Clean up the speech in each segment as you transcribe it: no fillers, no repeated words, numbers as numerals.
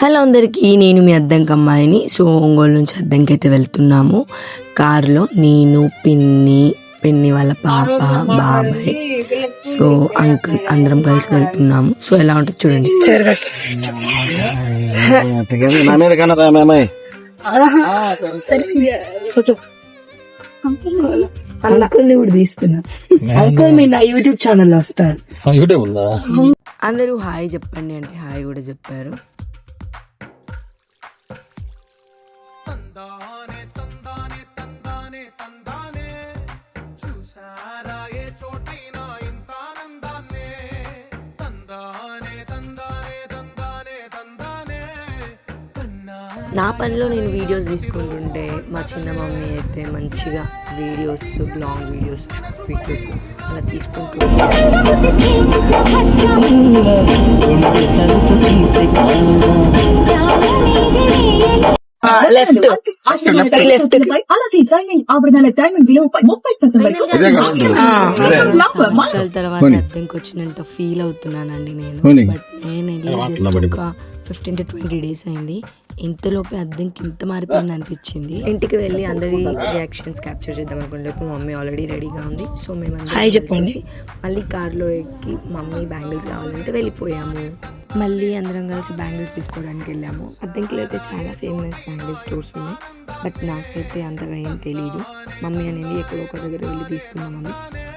Hello అందరికీ, నేను మీ అద్దంకి అమ్మాయిని. సో ఒంగోలు నుంచి అద్దంకి అయితే వెళ్తున్నాము కారులో. నేను పిన్ని వాళ్ళ పాప, బాబాయ్, సో అంకుల్ అందరం కలిసి వెళ్తున్నాము. సో ఎలా ఉంటుంది చూడండి. అంకుల్ని కూడా తీస్తున్నా. అంకుల్ మీ నా యూట్యూబ్ ఛానల్ వస్తారు. అందరూ హాయ్ చెప్పండి అంటే హాయ్ కూడా చెప్పారు. నా పనిలో నేను వీడియోస్ తీసుకుంటుంటే మా చిన్న మమ్మీ అయితే మంచిగా videos, long videos, short videos అలా తీసుకుంటూ సంవత్సరాల తర్వాత అద్దెకి వచ్చినంత ఫీల్ అవుతున్నానండి నేను. బట్ నేను జస్ట్ ఒక 15 to 20 days అయింది. ఇంతలోపే అద్దెకి ఇంత మారిపోయింది అనిపించింది. ఇంటికి వెళ్ళి అందరి రియాక్షన్స్ క్యాప్చర్ చేద్దాం అనుకునే మమ్మీ ఆల్రెడీ రెడీగా ఉంది. సో మేము చెప్పండి మళ్ళీ కార్లో ఎక్కి మమ్మీ బ్యాంగిల్స్ కావాలంటే వెళ్ళిపోయాము. మళ్ళీ అందరం కలిసి బ్యాంగిల్స్ తీసుకోవడానికి వెళ్ళాము. అద్దంకిలో అయితే చాలా ఫేమస్ బ్యాంగిల్ స్టోర్స్ ఉన్నాయి. బట్ నాకైతే అంతగా ఏం తెలియదు. మమ్మీ అనేది ఎక్కడో ఒక దగ్గర వెళ్ళి తీసుకున్నామని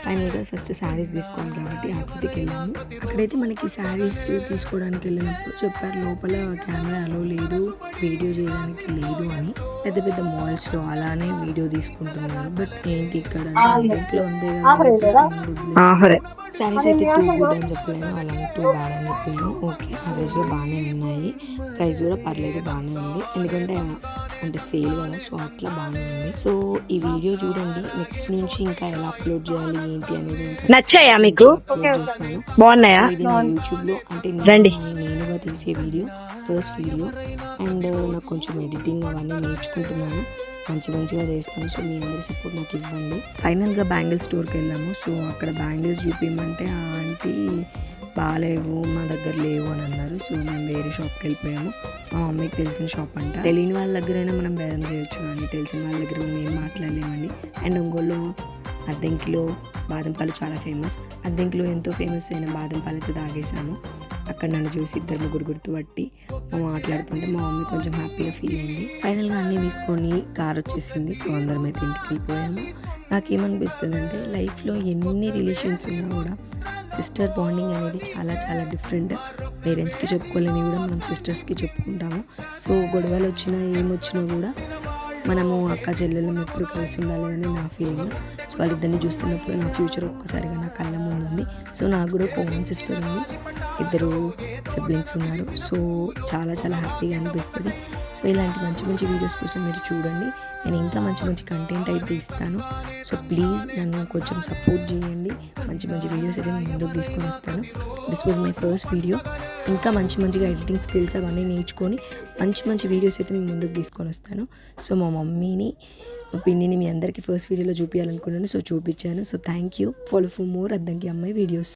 ఫైనల్గా ఫస్ట్ శారీస్ తీసుకోవాలి కాబట్టి ఆకృతికి వెళ్ళాము. అక్కడైతే మనకి శారీస్ తీసుకోవడానికి వెళ్ళినప్పుడు చెప్పారు లోపల కెమెరా అలో లేదు, వీడియో చేయడానికి లేదు అని. పెద్ద పెద్ద మాల్స్లో అలానే వీడియో తీసుకుంటున్నారు. బట్ ఏంటి ఇక్కడ ఇంట్లో ఉంది కదా. శారీస్ అయితే టూ గుడ్ అని చెప్పలేను, అలానే టూ బ్యాడ్ అని చెప్పలేను. ఓకే, యావరేజ్గా బాగానే ఉన్నాయి. ప్రైస్ కూడా పర్లేదు, బాగానే ఉంది. ఎందుకంటే అంటే సేల్ కదా, సో అట్లా బాగానే ఉంది. సో ఈ వీడియో చూడండి. నెక్స్ట్ నుంచి ఇంకా ఎలా అప్లోడ్ చేయాలి ఏంటి అనేది ఇంకా నచ్చాయా మీకు? అప్లోడ్ చేస్తాను. బాగున్నాయా? ఇది నా యూట్యూబ్ లో అంటే నేనుగా తీసే వీడియో, ఫస్ట్ వీడియో. అండ్ నాకు కొంచెం ఎడిటింగ్ అవన్నీ నేర్చుకుంటున్నాను. మంచిగా చేస్తాను. సో మీ అందరి సపోర్ట్ నాకు ఇవ్వండి. ఫైనల్గా బ్యాంగిల్ స్టోర్కి వెళ్ళాము. సో అక్కడ బ్యాంగిల్స్ చూపించమంటే ఆ ఆంటీ బాగాలేవు, మా దగ్గర లేవు అని అన్నారు. సో మేము వేరే షాప్కి వెళ్ళిపోయాము. మా మమ్మీకి తెలిసిన షాప్ అంట. తెలియని వాళ్ళ దగ్గరైనా మనం బేరం చేయొచ్చు, కానీ తెలిసిన వాళ్ళ దగ్గర మనం ఏం మాట్లాడలేమండి. అండ్ ఒంగోలులో అద్దంకిలో బాదం పాలు చాలా ఫేమస్. అద్దంకిలో ఎంతో ఫేమస్ అయిన బాదం పాలు అయితే తాగేసాము. అక్కడ నన్ను చూసి ఇద్దరు ముగ్గురు గుర్తుపట్టి మాట్లాడుతుంటే మా మమ్మీ కొంచెం హ్యాపీగా ఫీల్ అయింది. ఫైనల్గా అన్నీ తీసుకొని కార్ వచ్చేసింది. సో అందరం అయితే ఇంటికి వెళ్ళిపోయాము. నాకేమనిపిస్తుంది అంటే లైఫ్లో ఎన్ని రిలేషన్స్ ఉన్నా కూడా సిస్టర్ బాండింగ్ అనేది చాలా చాలా డిఫరెంట్. పేరెంట్స్కి చెప్పుకోలేని కూడా మనం సిస్టర్స్కి చెప్పుకుంటాము. సో గొడవలు వచ్చినా ఏమొచ్చినా కూడా మనము అక్క చెల్లెళ్ళం ఎప్పుడు కలిసి ఉండాలి అని నా ఫీలింగ్. సో వాళ్ళిద్దరిని చూస్తున్నప్పుడు నా ఫ్యూచర్ ఒక్కసారిగా నా కళ్ళ ముందు ఉంది. సో నాకు కూడా ఒక ఓన్ సిస్టర్ ఉంది, ఇద్దరు సిబ్లింగ్స్ ఉన్నారు. సో చాలా చాలా హ్యాపీగా అనిపిస్తుంది. సో ఇలాంటి మంచి మంచి వీడియోస్ కోసం మీరు చూడండి. నేను ఇంకా మంచి కంటెంట్ అయితే ఇస్తాను. సో ప్లీజ్ నన్ను కొంచెం సపోర్ట్ చేయండి. మంచి వీడియోస్ అయితే నేను ముందుకు తీసుకొని వస్తాను. This was my first video. ఇంకా మంచిగా ఎడిటింగ్ స్కిల్స్ అవన్నీ నేర్చుకొని మంచి వీడియోస్ అయితే నేను ముందుకు తీసుకొని వస్తాను. సో మా మమ్మీని, మా పిన్నిని మీ అందరికీ ఫస్ట్ వీడియోలో చూపించాలనుకున్నాను. సో చూపించాను. So thank you. Follow for more Addanki అమ్మాయి వీడియోస్.